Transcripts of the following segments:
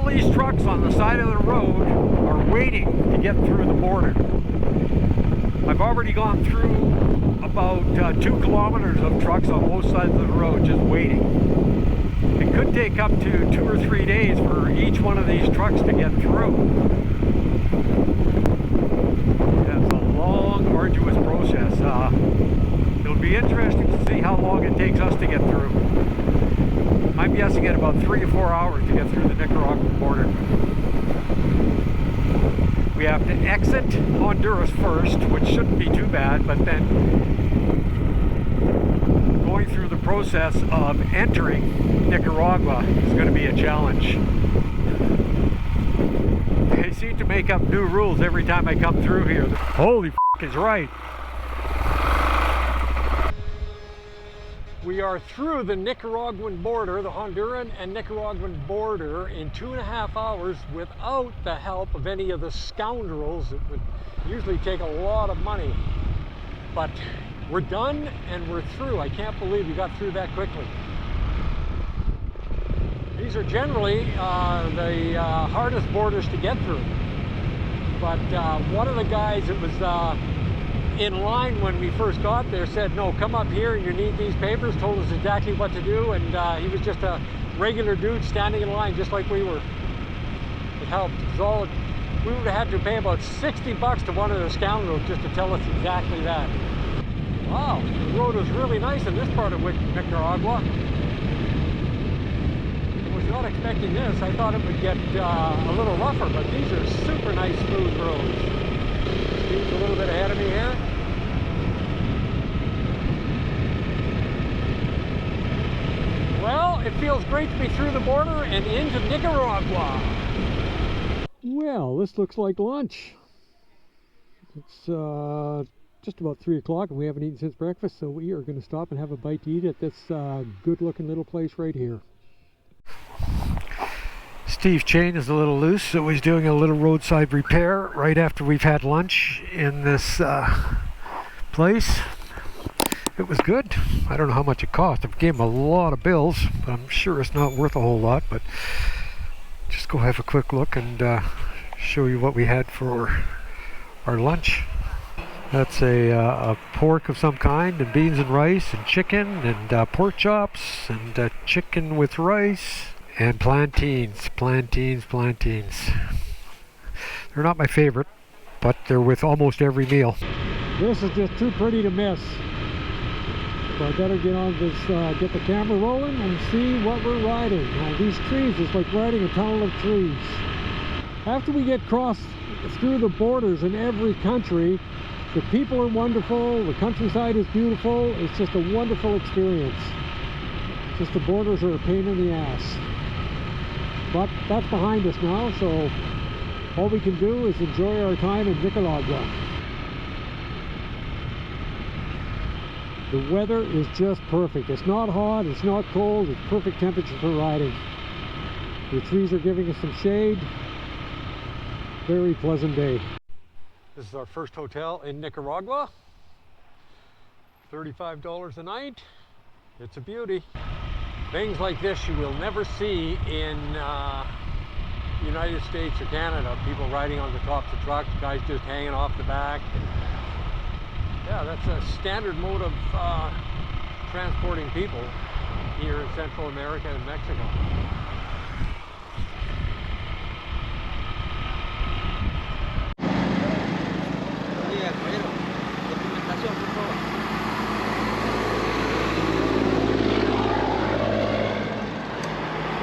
All these trucks on the side of the road are waiting to get through the border. I've already gone through about 2 kilometers of trucks on both sides of the road just waiting. It could take up to 2 or 3 days for each one of these trucks to get through. It's a long, arduous process. It'll be interesting to see how long it takes us to get through. I'm guessing at about 3 or 4 hours to get through the Nicaraguan border. We have to exit Honduras first, which shouldn't be too bad, but then going through the process of entering Nicaragua is going to be a challenge. They seem to make up new rules every time I come through here. Holy f*** is right. We are through the Nicaraguan border, the Honduran and Nicaraguan border, in 2.5 hours without the help of any of the scoundrels. It would usually take a lot of money. But we're done and we're through. I can't believe we got through that quickly. These are generally the hardest borders to get through. But one of the guys that was in line when we first got there said, no, come up here and you need these papers, told us exactly what to do, and he was just a regular dude standing in line just like we were. It helped. It was all, we would have had to pay about $60 to one of the scoundrels just to tell us exactly that. Wow, the road was really nice in this part of Nicaragua. I was not expecting this. I thought it would get a little rougher, but these are super nice, smooth roads. Steve's a little bit ahead of me here. Well, it feels great to be through the border and into Nicaragua. Well, this looks like lunch. It's just about 3 o'clock and we haven't eaten since breakfast, so we are going to stop and have a bite to eat at this good-looking little place right here. Steve's chain is a little loose, so he's doing a little roadside repair right after we've had lunch in this place. It was good. I don't know how much it cost. I gave him a lot of bills, but I'm sure it's not worth a whole lot. But just go have a quick look and show you what we had for our lunch. That's a pork of some kind, and beans and rice, and chicken, and pork chops, and chicken with rice. And plantains. They're not my favorite, but they're with almost every meal. This is just too pretty to miss. So I better get on this, get the camera rolling and see what we're riding. Now these trees, it's like riding a tunnel of trees. After we get crossed through the borders in every country, the people are wonderful, the countryside is beautiful, it's just a wonderful experience. Just the borders are a pain in the ass. But that's behind us now, so all we can do is enjoy our time in Nicaragua. The weather is just perfect. It's not hot, it's not cold, it's perfect temperature for riding. The trees are giving us some shade. Very pleasant day. This is our first hotel in Nicaragua. $35 a night. It's a beauty. Things like this you will never see in the United States or Canada. People riding on the tops of trucks, guys just hanging off the back. Yeah, that's a standard mode of transporting people here in Central America and Mexico.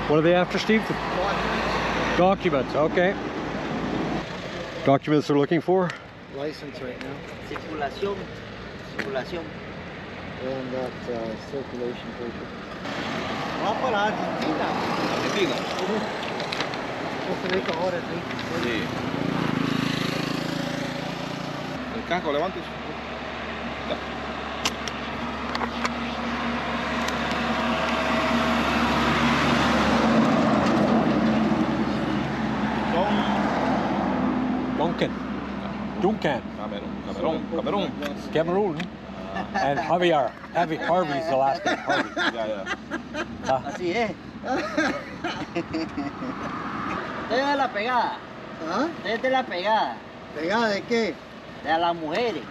What are they after, Steve? Documents, okay. Documents they're looking for? License right now. Circulación. And that circulation paper. Va para Argentina. Argentina. Costa Rica ahora, sí. El casco, levantes. Duncan. Cameroon. And Javier. Harvey's the last name. Harvey. Así es. de la pegada. ¿Ah? Desde la pegada. ¿Pegada de qué? De las mujeres.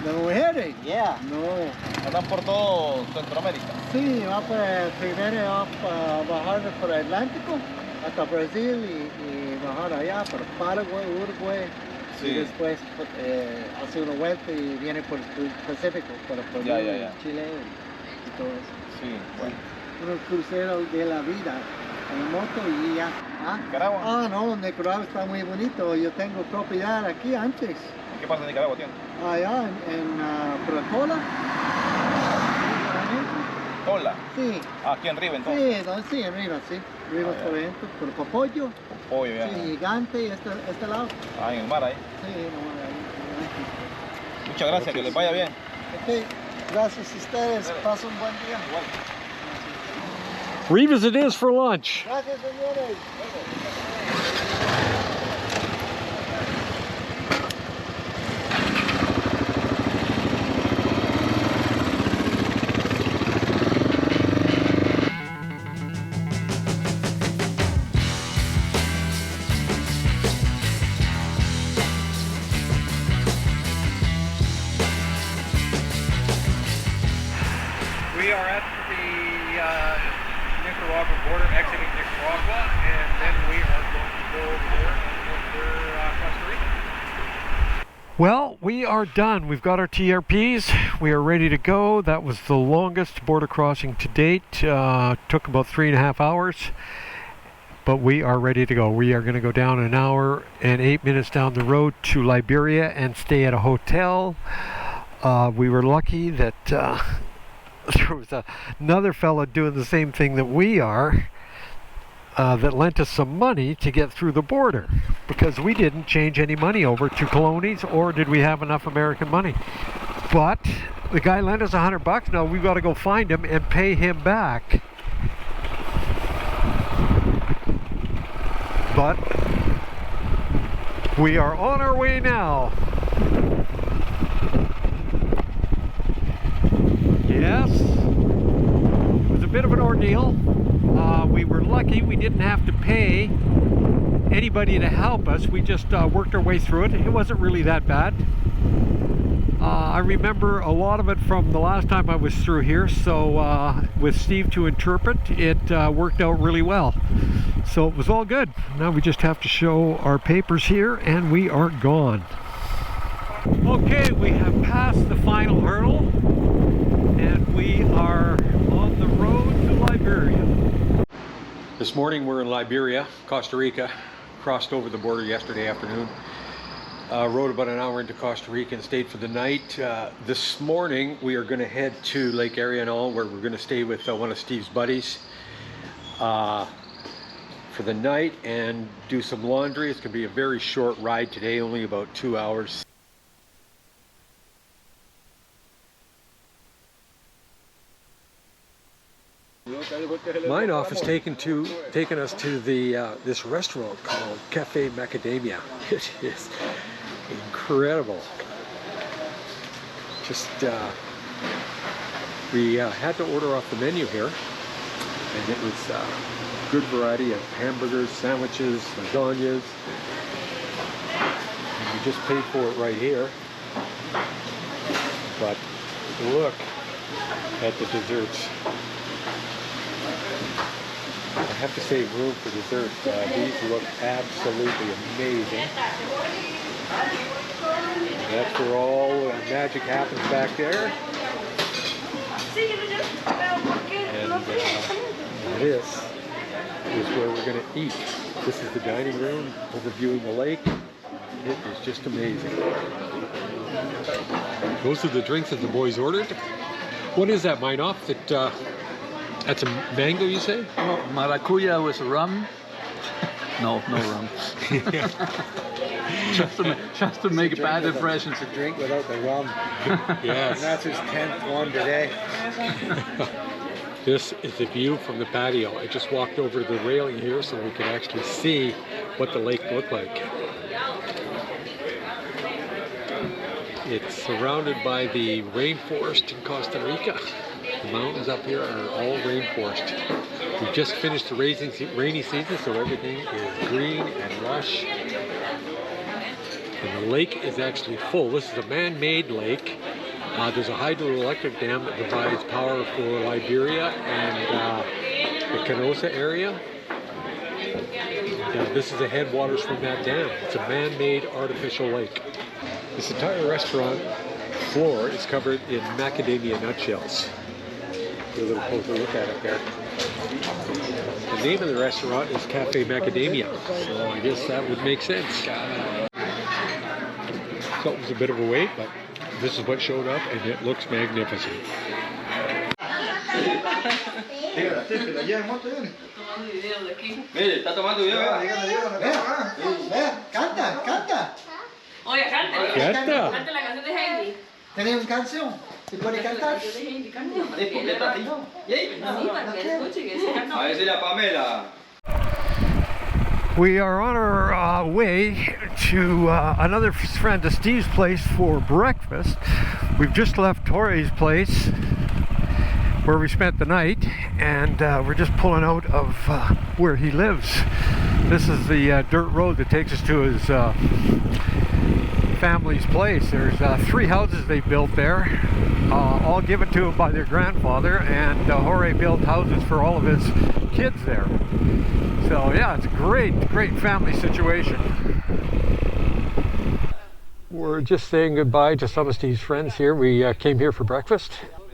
¿De mujeres? Yeah. No. Andan por todo Centroamérica. Sí, va primero va a bajar por el Atlántico hasta Brasil y bajar allá por Paraguay, Uruguay. Sí. Y después hace una vuelta y viene por el Pacífico, por Ya. Chile y todo eso. Sí, bueno. Un crucero de la vida en moto y ya. ¿Ah? ¿Nicaragua? Ah, no, Nicaragua está muy bonito. Yo tengo propiedad aquí antes. ¿Qué pasa en Nicaragua, tío? Allá en Protola. Tola. Sí. Aquí en Riva, entonces. Sí, no, sí, arriba, sí. Arriba por dentro, por Popollo. Pollo, ya. Sí, gigante, este lado. Ah, en el mar ahí. Sí, no, ahí. Muchas gracias, que les vaya bien. Ok, gracias a ustedes. Pasen un buen día. Igual. Rivas it is for lunch. Gracias, señores. We are at the Nicaragua border, exiting Nicaragua, and then we are going to go over Costa Rica. Well, we are done. We've got our TRPs. We are ready to go. That was the longest border crossing to date. Took about 3.5 hours. But we are ready to go. We are going to go down an hour and 8 minutes down the road to Liberia and stay at a hotel. We were lucky that there was another fella doing the same thing that we are that lent us some money to get through the border, because we didn't change any money over to colonies, or did we have enough American money. But the guy lent us $100. Now we've got to go find him and pay him back. But we are on our way now. Yes, it was a bit of an ordeal. We were lucky we didn't have to pay anybody to help us. We just worked our way through it. It wasn't really that bad. I remember a lot of it from the last time I was through here, so with Steve to interpret, it worked out really well. So it was all good. Now we just have to show our papers here and we are gone. Okay, we have passed the final hurdle and we are on the road to Liberia. This morning we're in Liberia, Costa Rica. Crossed over the border yesterday afternoon. Rode about an hour into Costa Rica and stayed for the night. This morning we are going to head to Lake Arianol, where we're going to stay with one of Steve's buddies for the night and do some laundry. It's going to be a very short ride today, only about 2 hours. Mine off has taken us to the this restaurant called Cafe Macadamia. It is incredible. Just we had to order off the menu here, and it was a good variety of hamburgers, sandwiches, lasagnas, and we just paid for it right here. But look at the desserts. I have to save room for dessert. These look absolutely amazing. That's where all the magic happens back there. And this is where we're going to eat. This is the dining room overviewing the lake. It is just amazing. Those are the drinks that the boys ordered. What is that, Mine Off? That's a mango, you say? No, maracuya with rum. No rum. just to make a bad impression. It's a drink without the rum. Yes. And that's his 10th one today. This is the view from the patio. I just walked over to the railing here so we can actually see what the lake looked like. It's surrounded by the rainforest in Costa Rica. The mountains up here are all rainforest. We just finished the rainy season, so everything is green and lush. And the lake is actually full. This is a man-made lake. There's a hydroelectric dam that provides power for Liberia and the Canosa area. This is the headwaters from that dam. It's a man-made artificial lake. This entire restaurant floor is covered in macadamia nutshells. Get a little closer look at it there. The name of the restaurant is Cafe Macadamia, so I guess that would make sense. So it was a bit of a wait, but this is what showed up, and it looks magnificent. Mire, está tomando video. Canta, canta. Oye, cante. Canta. Cante la canción de Heidi. ¿Tenés una canción? ¿Se puede cantar? La canción de Heidi, cante. ¿Por qué está así? Sí, para que escuche que se canta. A ver si la Pamela. We are on our way to another friend of Steve's place for breakfast. We've just left Torre's place where we spent the night, and we're just pulling out of where he lives. This is the dirt road that takes us to his family's place. There's 3 houses they built there, all given to him by their grandfather, and Jorge built houses for all of his kids there. So yeah, it's a great family situation. We're just saying goodbye to some of Steve's friends here. We came here for breakfast.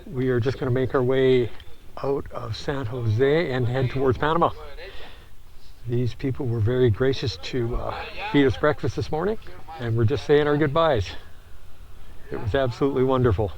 We are just going to make our way out of San Jose and head towards Panama. These people were very gracious to feed us breakfast this morning, and we're just saying our goodbyes. It was absolutely wonderful.